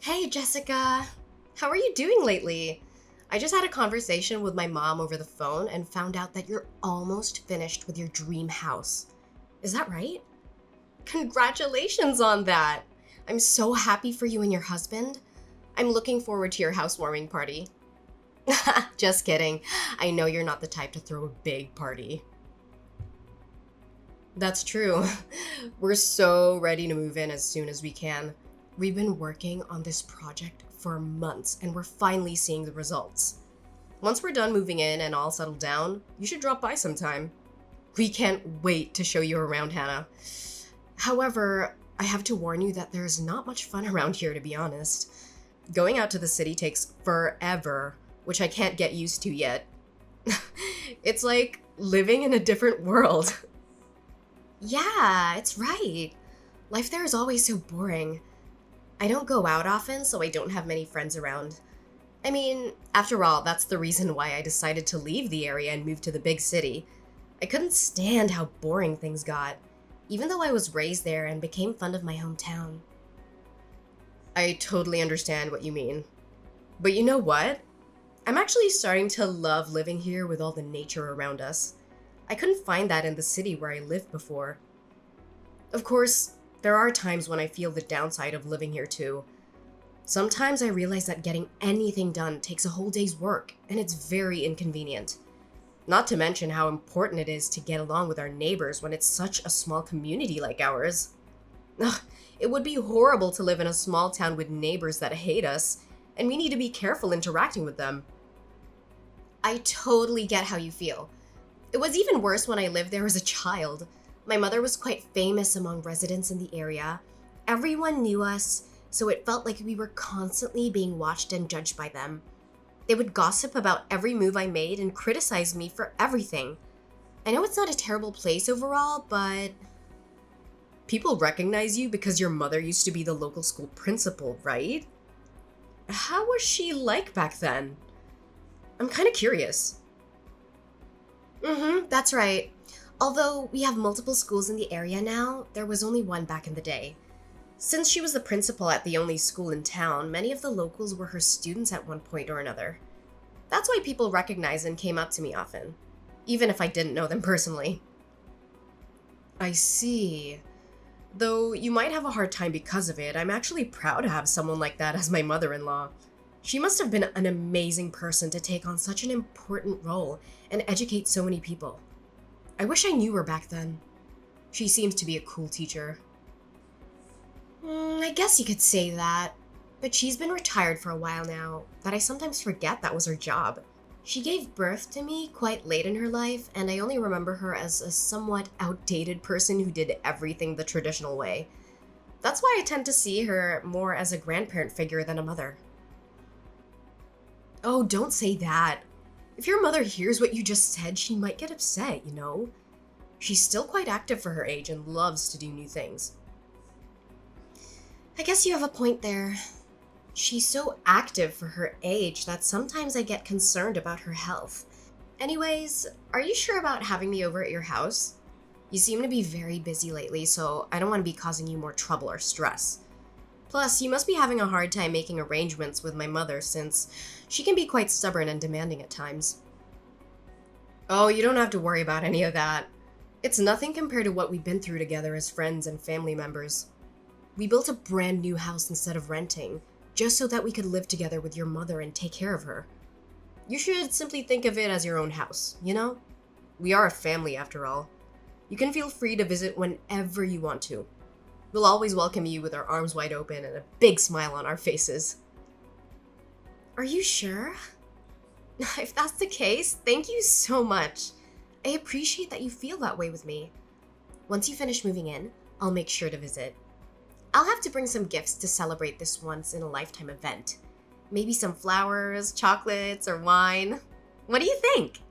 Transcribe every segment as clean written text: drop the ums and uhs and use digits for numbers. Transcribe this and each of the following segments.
Hey, Jessica. How are you doing lately? I just had a conversation with my mom over the phone and found out that you're almost finished with your dream house. Is that right? Congratulations on that! I'm so happy for you and your husband. I'm looking forward to your housewarming party. Just kidding. I know you're not the type to throw a big party. That's true. We're so ready to move in as soon as we can. We've been working on this project for months and we're finally seeing the results. Once we're done moving in and all settled down, you should drop by sometime. We can't wait to show you around, Hannah. However, I have to warn you that there's not much fun around here, to be honest. Going out to the city takes forever, which I can't get used to yet. It's like living in a different world. Yeah, it's right. Life there is always so boring. I don't go out often, so I don't have many friends around. I mean, after all, that's the reason why I decided to leave the area and move to the big city. I couldn't stand how boring things got, even though I was raised there and became fond of my hometown. I totally understand what you mean. But you know what? I'm actually starting to love living here with all the nature around us. I couldn't find that in the city where I lived before. Of course, there are times when I feel the downside of living here too. Sometimes I realize that getting anything done takes a whole day's work, and it's very inconvenient. Not to mention how important it is to get along with our neighbors when it's such a small community like ours. Ugh, it would be horrible to live in a small town with neighbors that hate us, and we need to be careful interacting with them. I totally get how you feel. It was even worse when I lived there as a child. My mother was quite famous among residents in the area. Everyone knew us, so it felt like we were constantly being watched and judged by them. They would gossip about every move I made and criticize me for everything. I know it's not a terrible place overall, but people recognize you because your mother used to be the local school principal, right? How was she like back then? I'm kind of curious. That's right. Although we have multiple schools in the area now, there was only one back in the day. Since she was the principal at the only school in town, many of the locals were her students at one point or another. That's why people recognized and came up to me often, even if I didn't know them personally. I see. Though you might have a hard time because of it, I'm actually proud to have someone like that as my mother-in-law. She must have been an amazing person to take on such an important role and educate so many people. I wish I knew her back then. She seems to be a cool teacher. I guess you could say that. But she's been retired for a while now, that I sometimes forget that was her job. She gave birth to me quite late in her life, and I only remember her as a somewhat outdated person who did everything the traditional way. That's why I tend to see her more as a grandparent figure than a mother. Oh, don't say that. If your mother hears what you just said, she might get upset, you know? She's still quite active for her age and loves to do new things. I guess you have a point there. She's so active for her age that sometimes I get concerned about her health. Anyways, are you sure about having me over at your house? You seem to be very busy lately, so I don't want to be causing you more trouble or stress. Plus, you must be having a hard time making arrangements with my mother since she can be quite stubborn and demanding at times. Oh, you don't have to worry about any of that. It's nothing compared to what we've been through together as friends and family members. We built a brand new house instead of renting, just so that we could live together with your mother and take care of her. You should simply think of it as your own house, you know? We are a family after all. You can feel free to visit whenever you want to. We'll always welcome you with our arms wide open and a big smile on our faces. Are you sure? If that's the case, thank you so much. I appreciate that you feel that way with me. Once you finish moving in, I'll make sure to visit. I'll have to bring some gifts to celebrate this once-in-a-lifetime event. Maybe some flowers, chocolates, or wine. What do you think?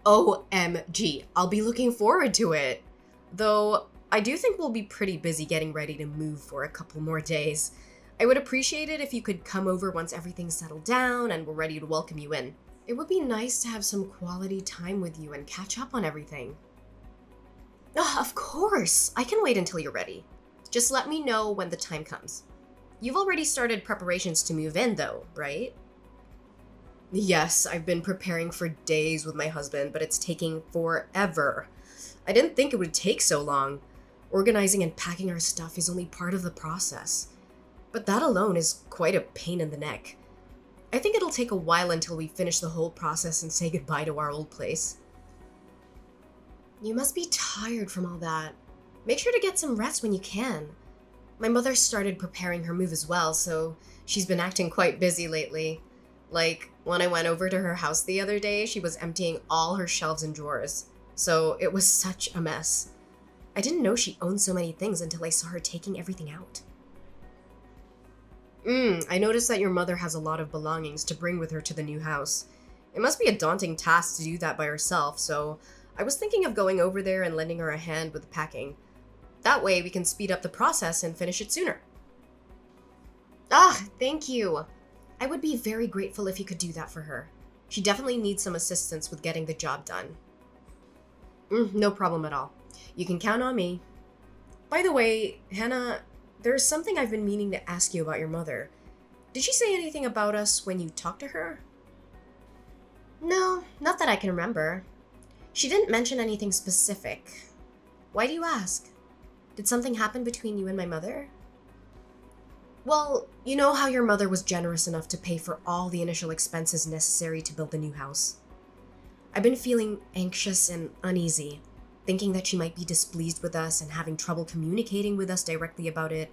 OMG, I'll be looking forward to it. Though, I do think we'll be pretty busy getting ready to move for a couple more days. I would appreciate it if you could come over once everything's settled down and we're ready to welcome you in. It would be nice to have some quality time with you and catch up on everything. Of course! I can wait until you're ready. Just let me know when the time comes. You've already started preparations to move in, though, right? Yes, I've been preparing for days with my husband, but it's taking forever. I didn't think it would take so long. Organizing and packing our stuff is only part of the process. But that alone is quite a pain in the neck. I think it'll take a while until we finish the whole process and say goodbye to our old place. You must be tired from all that. Make sure to get some rest when you can. My mother started preparing her move as well, so she's been acting quite busy lately. Like, when I went over to her house the other day, she was emptying all her shelves and drawers. So it was such a mess. I didn't know she owned so many things until I saw her taking everything out. I noticed that your mother has a lot of belongings to bring with her to the new house. It must be a daunting task to do that by herself, so I was thinking of going over there and lending her a hand with the packing. That way we can speed up the process and finish it sooner. Ah, thank you. I would be very grateful if you could do that for her. She definitely needs some assistance with getting the job done. No problem at all. You can count on me. By the way, Hannah, there's something I've been meaning to ask you about your mother. Did she say anything about us when you talked to her? No, not that I can remember. She didn't mention anything specific. Why do you ask? Did something happen between you and my mother? Well, you know how your mother was generous enough to pay for all the initial expenses necessary to build the new house. I've been feeling anxious and uneasy, thinking that she might be displeased with us and having trouble communicating with us directly about it.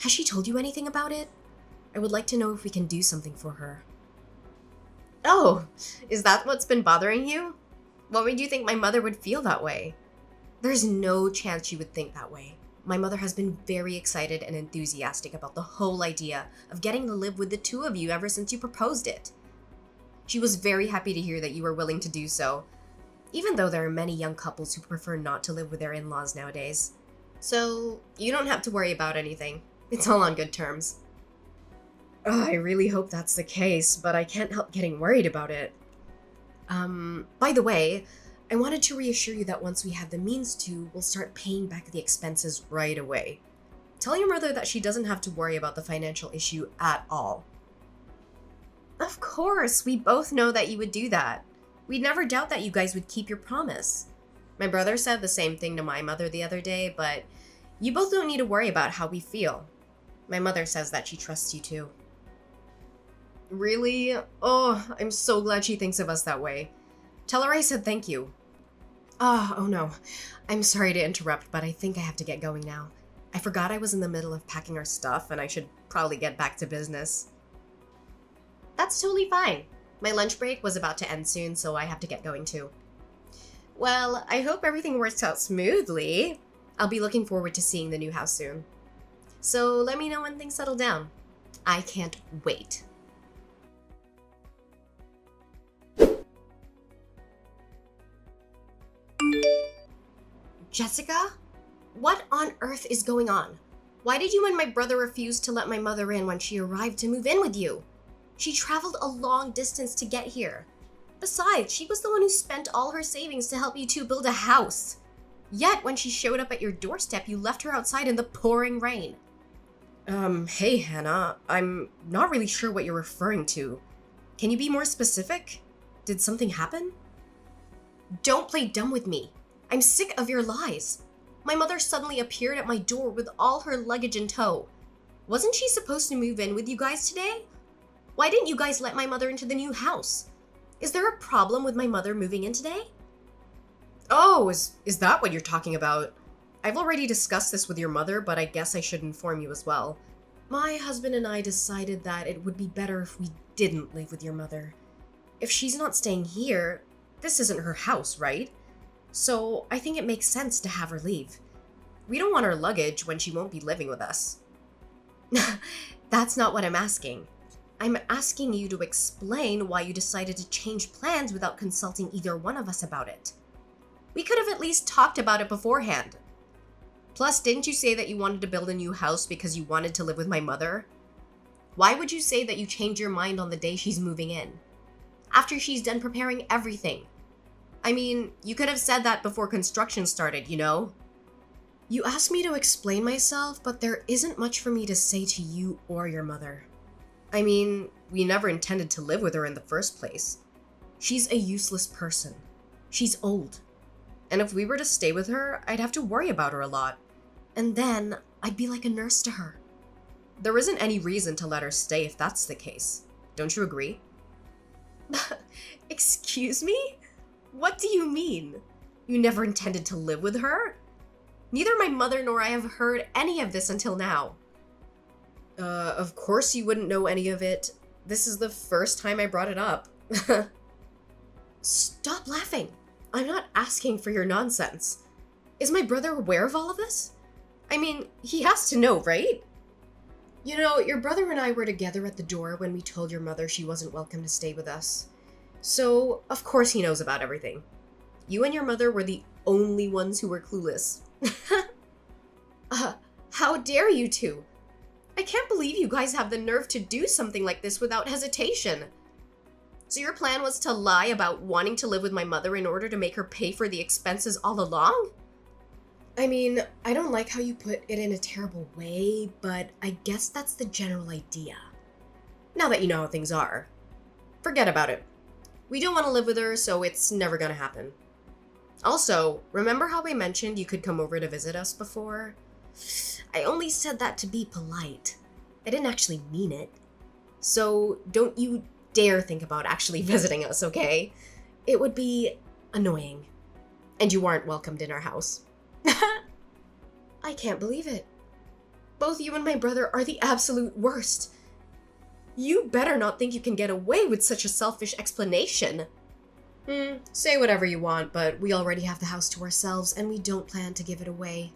Has she told you anything about it? I would like to know if we can do something for her. Oh, is that what's been bothering you? What made you think my mother would feel that way? There's no chance she would think that way. My mother has been very excited and enthusiastic about the whole idea of getting to live with the two of you ever since you proposed it. She was very happy to hear that you were willing to do so, even though there are many young couples who prefer not to live with their in-laws nowadays. So, you don't have to worry about anything. It's all on good terms. I really hope that's the case, but I can't help getting worried about it. By the way, I wanted to reassure you that once we have the means to, we'll start paying back the expenses right away. Tell your mother that she doesn't have to worry about the financial issue at all. Of course, we both know that you would do that. We'd never doubt that you guys would keep your promise. My brother said the same thing to my mother the other day, but you both don't need to worry about how we feel. My mother says that she trusts you too. Really? Oh, I'm so glad she thinks of us that way. Tell her I said thank you. Oh no. I'm sorry to interrupt, but I think I have to get going now. I forgot I was in the middle of packing our stuff and I should probably get back to business. That's totally fine. My lunch break was about to end soon, so I have to get going too. Well, I hope everything works out smoothly. I'll be looking forward to seeing the new house soon. So let me know when things settle down. I can't wait. Jessica? What on earth is going on? Why did you and my brother refuse to let my mother in when she arrived to move in with you? She traveled a long distance to get here. Besides, she was the one who spent all her savings to help you two build a house. Yet, when she showed up at your doorstep, you left her outside in the pouring rain. Hey Hannah, I'm not really sure what you're referring to. Can you be more specific? Did something happen? Don't play dumb with me. I'm sick of your lies. My mother suddenly appeared at my door with all her luggage in tow. Wasn't she supposed to move in with you guys today? Why didn't you guys let my mother into the new house? Is there a problem with my mother moving in today? Oh, is that what you're talking about? I've already discussed this with your mother, but I guess I should inform you as well. My husband and I decided that it would be better if we didn't live with your mother. If she's not staying here, this isn't her house, right? So I think it makes sense to have her leave. We don't want her luggage when she won't be living with us. That's not what I'm asking. I'm asking you to explain why you decided to change plans without consulting either one of us about it. We could have at least talked about it beforehand. Plus, didn't you say that you wanted to build a new house because you wanted to live with my mother? Why would you say that you changed your mind on the day she's moving in? After she's done preparing everything. I mean, you could have said that before construction started, you know? You asked me to explain myself, but there isn't much for me to say to you or your mother. I mean, we never intended to live with her in the first place. She's a useless person. She's old. And if we were to stay with her, I'd have to worry about her a lot. And then I'd be like a nurse to her. There isn't any reason to let her stay if that's the case. Don't you agree? Excuse me? What do you mean? You never intended to live with her? Neither my mother nor I have heard any of this until now. Of course you wouldn't know any of it. This is the first time I brought it up. Stop laughing. I'm not asking for your nonsense. Is my brother aware of all of this? I mean, he has to know, right? You know, your brother and I were together at the door when we told your mother she wasn't welcome to stay with us. So, of course he knows about everything. You and your mother were the only ones who were clueless. How dare you two? I can't believe you guys have the nerve to do something like this without hesitation. So your plan was to lie about wanting to live with my mother in order to make her pay for the expenses all along? I mean, I don't like how you put it in a terrible way, but I guess that's the general idea. Now that you know how things are, forget about it. We don't want to live with her, so it's never gonna happen. Also, remember how I mentioned you could come over to visit us before? I only said that to be polite. I didn't actually mean it. So don't you dare think about actually visiting us, okay? It would be annoying. And you aren't welcomed in our house. I can't believe it. Both you and my brother are the absolute worst. You better not think you can get away with such a selfish explanation. Say whatever you want, but we already have the house to ourselves and we don't plan to give it away.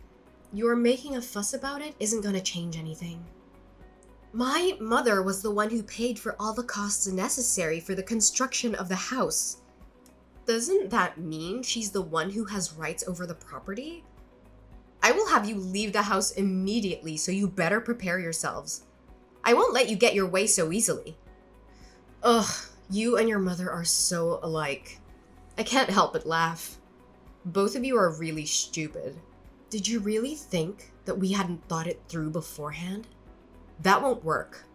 Your making a fuss about it isn't gonna change anything. My mother was the one who paid for all the costs necessary for the construction of the house. Doesn't that mean she's the one who has rights over the property? I will have you leave the house immediately, so you better prepare yourselves. I won't let you get your way so easily. Ugh, you and your mother are so alike. I can't help but laugh. Both of you are really stupid. Did you really think that we hadn't thought it through beforehand? That won't work.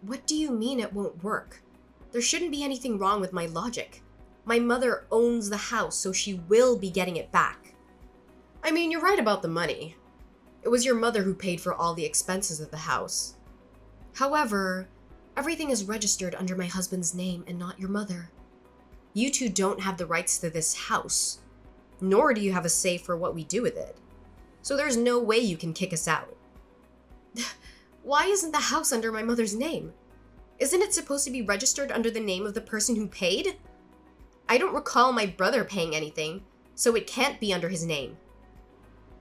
What do you mean it won't work? There shouldn't be anything wrong with my logic. My mother owns the house, so she will be getting it back. I mean, you're right about the money. It was your mother who paid for all the expenses of the house. However, everything is registered under my husband's name and not your mother. You two don't have the rights to this house, nor do you have a say for what we do with it. So there's no way you can kick us out. Why isn't the house under my mother's name? Isn't it supposed to be registered under the name of the person who paid? I don't recall my brother paying anything, so it can't be under his name.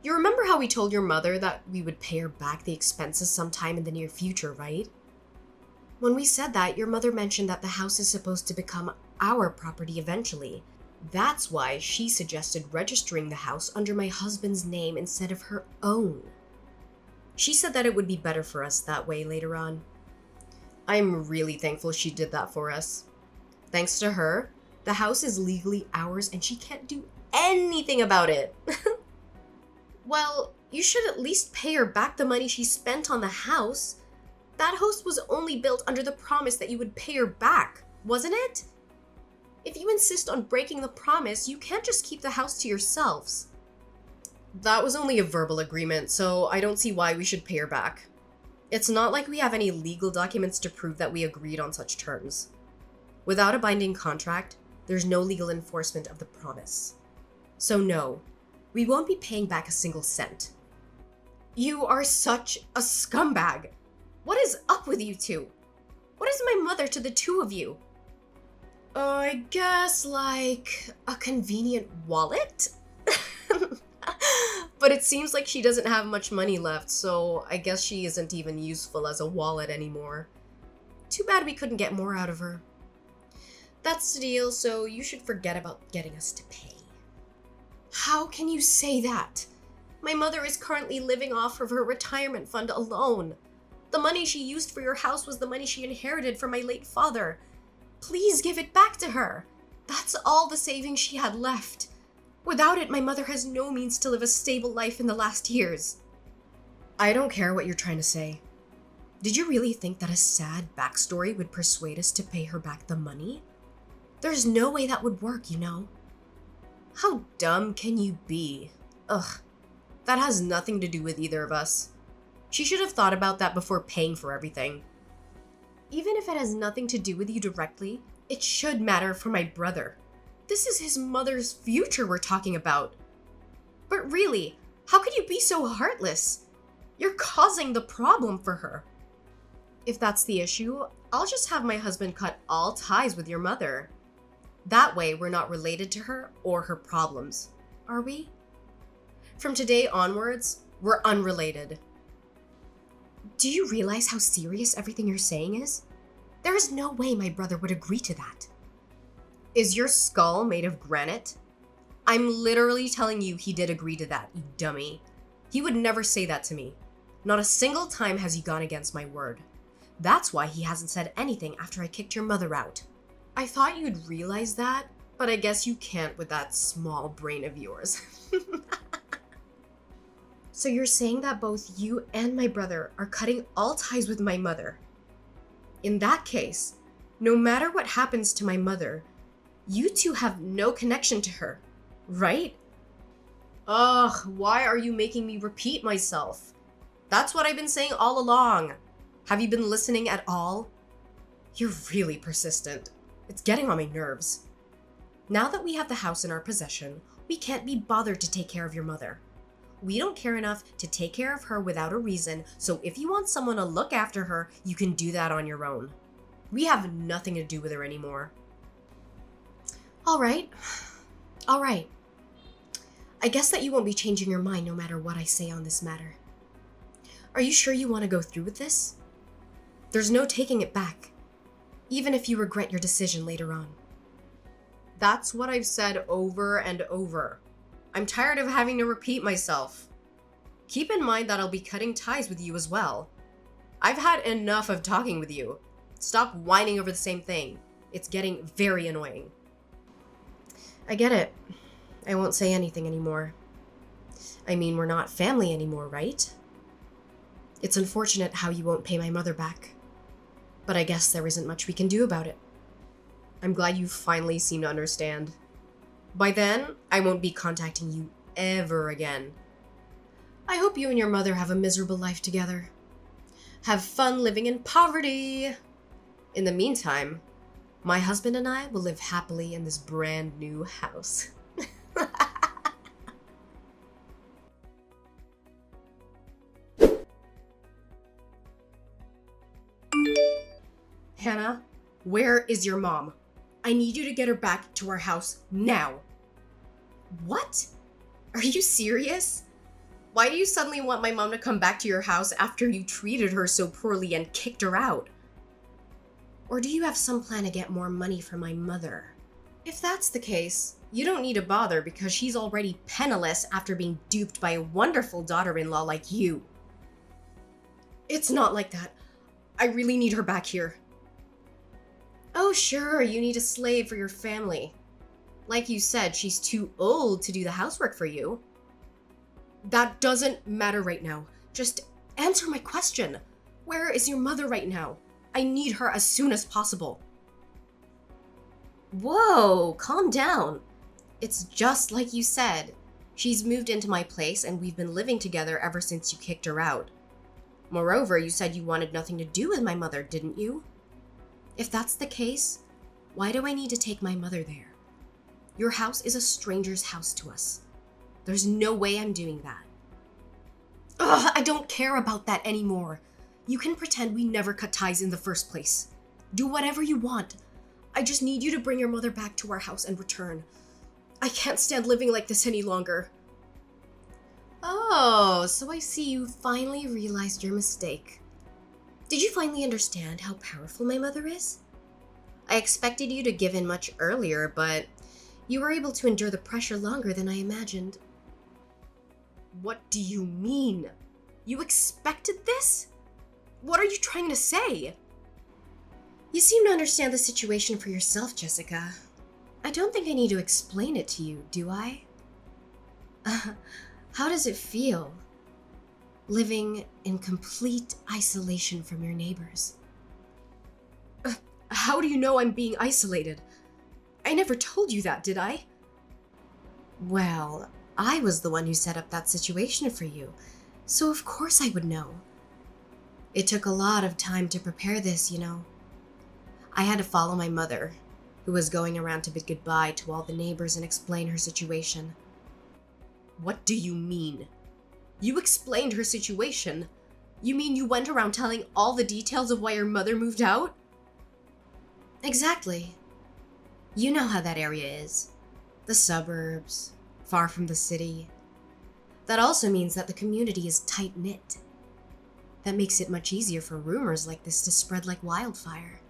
You remember how we told your mother that we would pay her back the expenses sometime in the near future, right? When we said that, your mother mentioned that the house is supposed to become our property eventually. That's why she suggested registering the house under my husband's name instead of her own. She said that it would be better for us that way later on. I'm really thankful she did that for us. Thanks to her, the house is legally ours and she can't do anything about it. Well, you should at least pay her back the money she spent on the house. That house was only built under the promise that you would pay her back, wasn't it? If you insist on breaking the promise, you can't just keep the house to yourselves. That was only a verbal agreement, so I don't see why we should pay her back. It's not like we have any legal documents to prove that we agreed on such terms. Without a binding contract, there's no legal enforcement of the promise. So no, we won't be paying back a single cent. You are such a scumbag. What is up with you two? What is my mother to the two of you? I guess like a convenient wallet? But it seems like she doesn't have much money left, so I guess she isn't even useful as a wallet anymore. Too bad we couldn't get more out of her. That's the deal, so you should forget about getting us to pay. How can you say that? My mother is currently living off of her retirement fund alone. The money she used for your house was the money she inherited from my late father. Please give it back to her. That's all the savings she had left. Without it, my mother has no means to live a stable life in the last years. I don't care what you're trying to say. Did you really think that a sad backstory would persuade us to pay her back the money? There's no way that would work, you know. How dumb can you be? Ugh, that has nothing to do with either of us. She should have thought about that before paying for everything. Even if it has nothing to do with you directly, it should matter for my brother. This is his mother's future we're talking about. But really, how could you be so heartless? You're causing the problem for her. If that's the issue, I'll just have my husband cut all ties with your mother. That way, we're not related to her or her problems, are we? From today onwards, we're unrelated. Do you realize how serious everything you're saying is? There is no way my brother would agree to that. Is your skull made of granite? I'm literally telling you he did agree to that, you dummy. He would never say that to me. Not a single time has he gone against my word. That's why he hasn't said anything after I kicked your mother out. I thought you'd realize that, but I guess you can't with that small brain of yours. So you're saying that both you and my brother are cutting all ties with my mother. In that case, no matter what happens to my mother, you two have no connection to her, right? Ugh, why are you making me repeat myself? That's what I've been saying all along. Have you been listening at all? You're really persistent. It's getting on my nerves. Now that we have the house in our possession, we can't be bothered to take care of your mother. We don't care enough to take care of her without a reason, so if you want someone to look after her, you can do that on your own. We have nothing to do with her anymore. All right. I guess that you won't be changing your mind no matter what I say on this matter. Are you sure you want to go through with this? There's no taking it back, even if you regret your decision later on. That's what I've said over and over. I'm tired of having to repeat myself. Keep in mind that I'll be cutting ties with you as well. I've had enough of talking with you. Stop whining over the same thing. It's getting very annoying. I get it. I won't say anything anymore. I mean, we're not family anymore, right? It's unfortunate how you won't pay my mother back. But I guess there isn't much we can do about it. I'm glad you finally seem to understand. By then, I won't be contacting you ever again. I hope you and your mother have a miserable life together. Have fun living in poverty. In the meantime, my husband and I will live happily in this brand new house. Hannah, where is your mom? I need you to get her back to our house now. What? Are you serious? Why do you suddenly want my mom to come back to your house after you treated her so poorly and kicked her out? Or do you have some plan to get more money from my mother? If that's the case, you don't need to bother because she's already penniless after being duped by a wonderful daughter-in-law like you. It's not like that. I really need her back here. Oh, sure, you need a slave for your family. Like you said, she's too old to do the housework for you. That doesn't matter right now. Just answer my question. Where is your mother right now? I need her as soon as possible. Whoa, calm down. It's just like you said. She's moved into my place and we've been living together ever since you kicked her out. Moreover, you said you wanted nothing to do with my mother, didn't you? If that's the case, why do I need to take my mother there? Your house is a stranger's house to us. There's no way I'm doing that. Ugh, I don't care about that anymore. You can pretend we never cut ties in the first place. Do whatever you want. I just need you to bring your mother back to our house and return. I can't stand living like this any longer. Oh, so I see you finally realized your mistake. Did you finally understand how powerful my mother is? I expected you to give in much earlier, but you were able to endure the pressure longer than I imagined. What do you mean? You expected this? What are you trying to say? You seem to understand the situation for yourself, Jessica. I don't think I need to explain it to you, do I? How does it feel living in complete isolation from your neighbors? How do you know I'm being isolated? I never told you that, did I? Well, I was the one who set up that situation for you, so of course I would know. It took a lot of time to prepare this, you know. I had to follow my mother, who was going around to bid goodbye to all the neighbors and explain her situation. What do you mean? You explained her situation? You mean you went around telling all the details of why your mother moved out? Exactly. You know how that area is. The suburbs, far from the city. That also means that the community is tight-knit. That makes it much easier for rumors like this to spread like wildfire.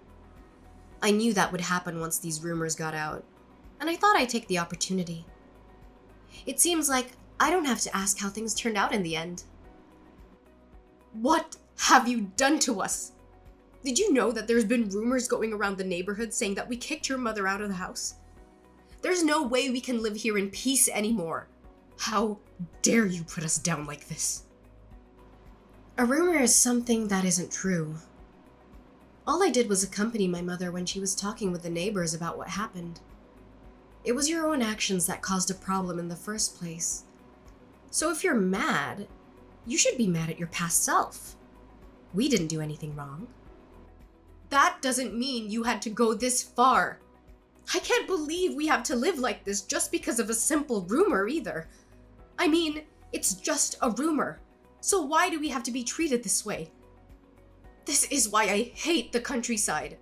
I knew that would happen once these rumors got out, and I thought I'd take the opportunity. It seems like I don't have to ask how things turned out in the end. What have you done to us? Did you know that there's been rumors going around the neighborhood saying that we kicked your mother out of the house? There's no way we can live here in peace anymore. How dare you put us down like this? A rumor is something that isn't true. All I did was accompany my mother when she was talking with the neighbors about what happened. It was your own actions that caused a problem in the first place. So if you're mad, you should be mad at your past self. We didn't do anything wrong. That doesn't mean you had to go this far. I can't believe we have to live like this just because of a simple rumor either. I mean, it's just a rumor. So why do we have to be treated this way? This is why I hate the countryside.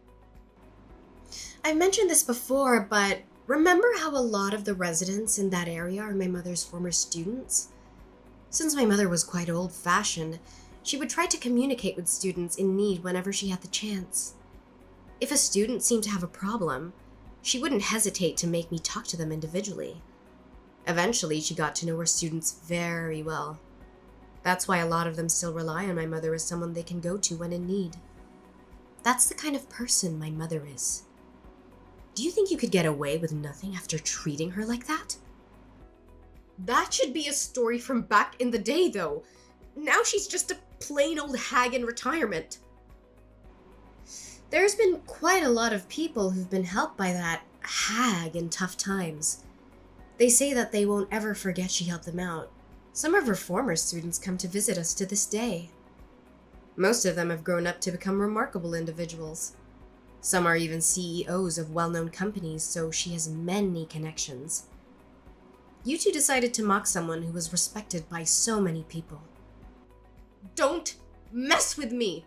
I've mentioned this before, but remember how a lot of the residents in that area are my mother's former students? Since my mother was quite old-fashioned, she would try to communicate with students in need whenever she had the chance. If a student seemed to have a problem, she wouldn't hesitate to make me talk to them individually. Eventually, she got to know her students very well. That's why a lot of them still rely on my mother as someone they can go to when in need. That's the kind of person my mother is. Do you think you could get away with nothing after treating her like that? That should be a story from back in the day, though. Now she's just a plain old hag in retirement. There's been quite a lot of people who've been helped by that hag in tough times. They say that they won't ever forget she helped them out. Some of her former students come to visit us to this day. Most of them have grown up to become remarkable individuals. Some are even CEOs of well-known companies, so she has many connections. You two decided to mock someone who was respected by so many people. Don't mess with me!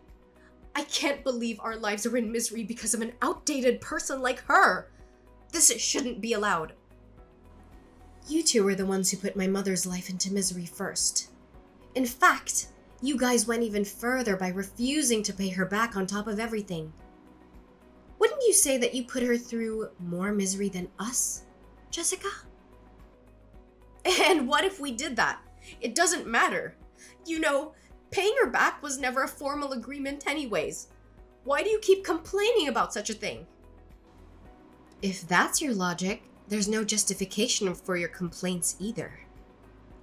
I can't believe our lives are in misery because of an outdated person like her! This shouldn't be allowed. You two were the ones who put my mother's life into misery first. In fact, you guys went even further by refusing to pay her back on top of everything. Wouldn't you say that you put her through more misery than us, Jessica? And what if we did that? It doesn't matter. You know, paying her back was never a formal agreement anyways. Why do you keep complaining about such a thing? If that's your logic, there's no justification for your complaints either.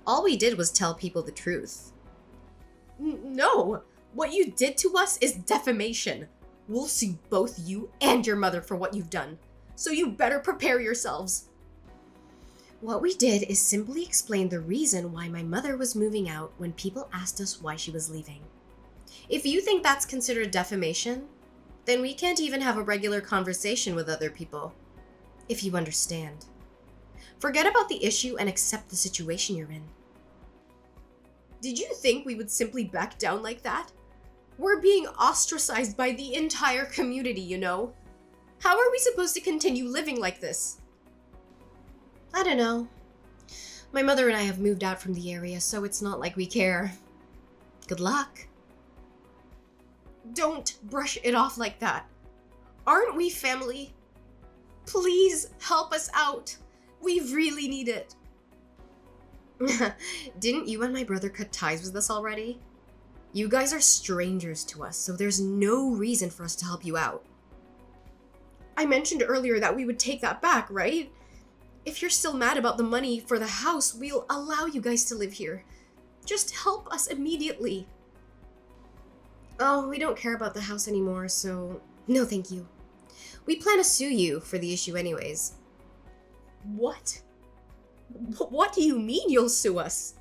All we did was tell people the truth. No! What you did to us is defamation. We'll sue both you and your mother for what you've done. So you better prepare yourselves. What we did is simply explain the reason why my mother was moving out when people asked us why she was leaving. If you think that's considered defamation, then we can't even have a regular conversation with other people. If you understand. Forget about the issue and accept the situation you're in. Did you think we would simply back down like that? We're being ostracized by the entire community, you know? How are we supposed to continue living like this? I don't know. My mother and I have moved out from the area, so it's not like we care. Good luck. Don't brush it off like that. Aren't we family? Please help us out. We really need it. Didn't you and my brother cut ties with us already? You guys are strangers to us, so there's no reason for us to help you out. I mentioned earlier that we would take that back, right? If you're still mad about the money for the house, we'll allow you guys to live here. Just help us immediately. Oh, we don't care about the house anymore, so no thank you. We plan to sue you for the issue anyways. What? What do you mean you'll sue us?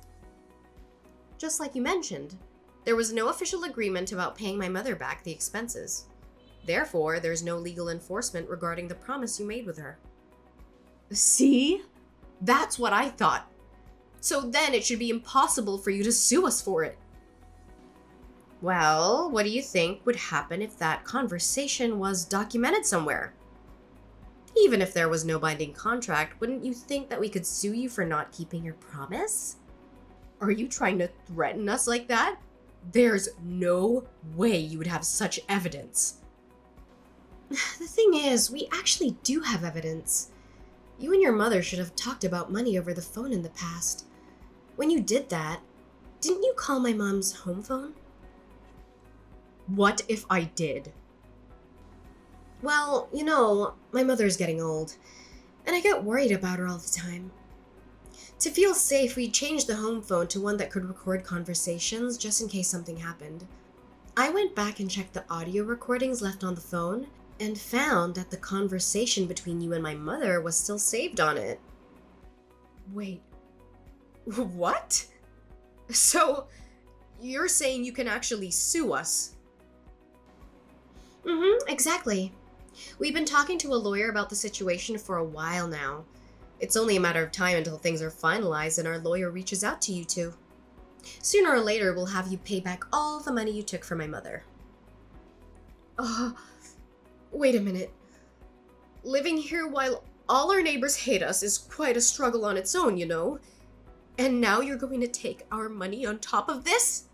Just like you mentioned, there was no official agreement about paying my mother back the expenses. Therefore, there's no legal enforcement regarding the promise you made with her. See? That's what I thought. So then it should be impossible for you to sue us for it. Well, what do you think would happen if that conversation was documented somewhere? Even if there was no binding contract, wouldn't you think that we could sue you for not keeping your promise? Are you trying to threaten us like that? There's no way you would have such evidence. The thing is, we actually do have evidence. You and your mother should have talked about money over the phone in the past. When you did that, didn't you call my mom's home phone? What if I did? Well, my mother's getting old, and I get worried about her all the time. To feel safe, we changed the home phone to one that could record conversations just in case something happened. I went back and checked the audio recordings left on the phone and found that the conversation between you and my mother was still saved on it. Wait, what? So, you're saying you can actually sue us? Exactly. We've been talking to a lawyer about the situation for a while now. It's only a matter of time until things are finalized and our lawyer reaches out to you two. Sooner or later, we'll have you pay back all the money you took from my mother. Wait a minute. Living here while all our neighbors hate us is quite a struggle on its own, And now you're going to take our money on top of this?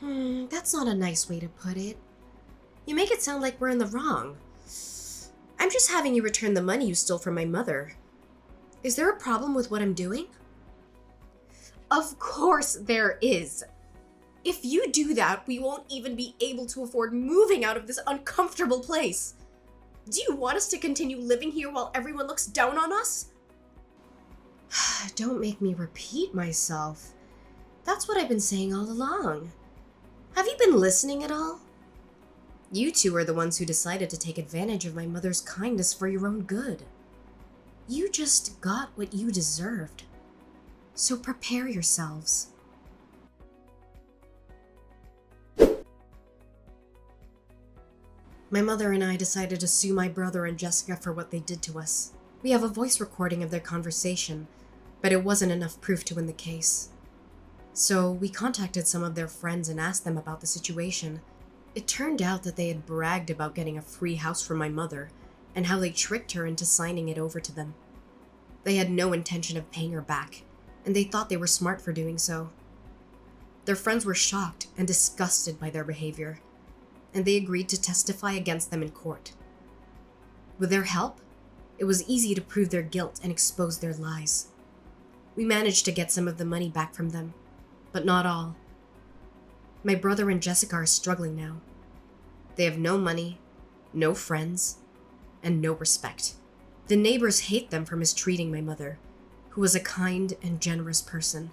That's not a nice way to put it. You make it sound like we're in the wrong. I'm just having you return the money you stole from my mother. Is there a problem with what I'm doing? Of course there is. If you do that, we won't even be able to afford moving out of this uncomfortable place. Do you want us to continue living here while everyone looks down on us? Don't make me repeat myself. That's what I've been saying all along. Have you been listening at all? You two are the ones who decided to take advantage of my mother's kindness for your own good. You just got what you deserved. So prepare yourselves. My mother and I decided to sue my brother and Jessica for what they did to us. We have a voice recording of their conversation, but it wasn't enough proof to win the case. So we contacted some of their friends and asked them about the situation. It turned out that they had bragged about getting a free house from my mother and how they tricked her into signing it over to them. They had no intention of paying her back, and they thought they were smart for doing so. Their friends were shocked and disgusted by their behavior, and they agreed to testify against them in court. With their help, it was easy to prove their guilt and expose their lies. We managed to get some of the money back from them, but not all. My brother and Jessica are struggling now. They have no money, no friends, and no respect. The neighbors hate them for mistreating my mother, who was a kind and generous person.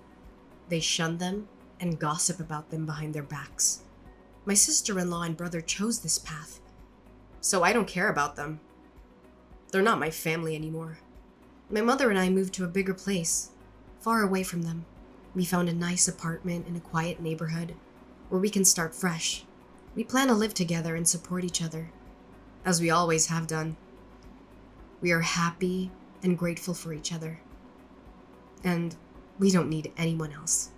They shun them and gossip about them behind their backs. My sister-in-law and brother chose this path, so I don't care about them. They're not my family anymore. My mother and I moved to a bigger place, far away from them. We found a nice apartment in a quiet neighborhood where we can start fresh. We plan to live together and support each other, as we always have done. We are happy and grateful for each other, and we don't need anyone else.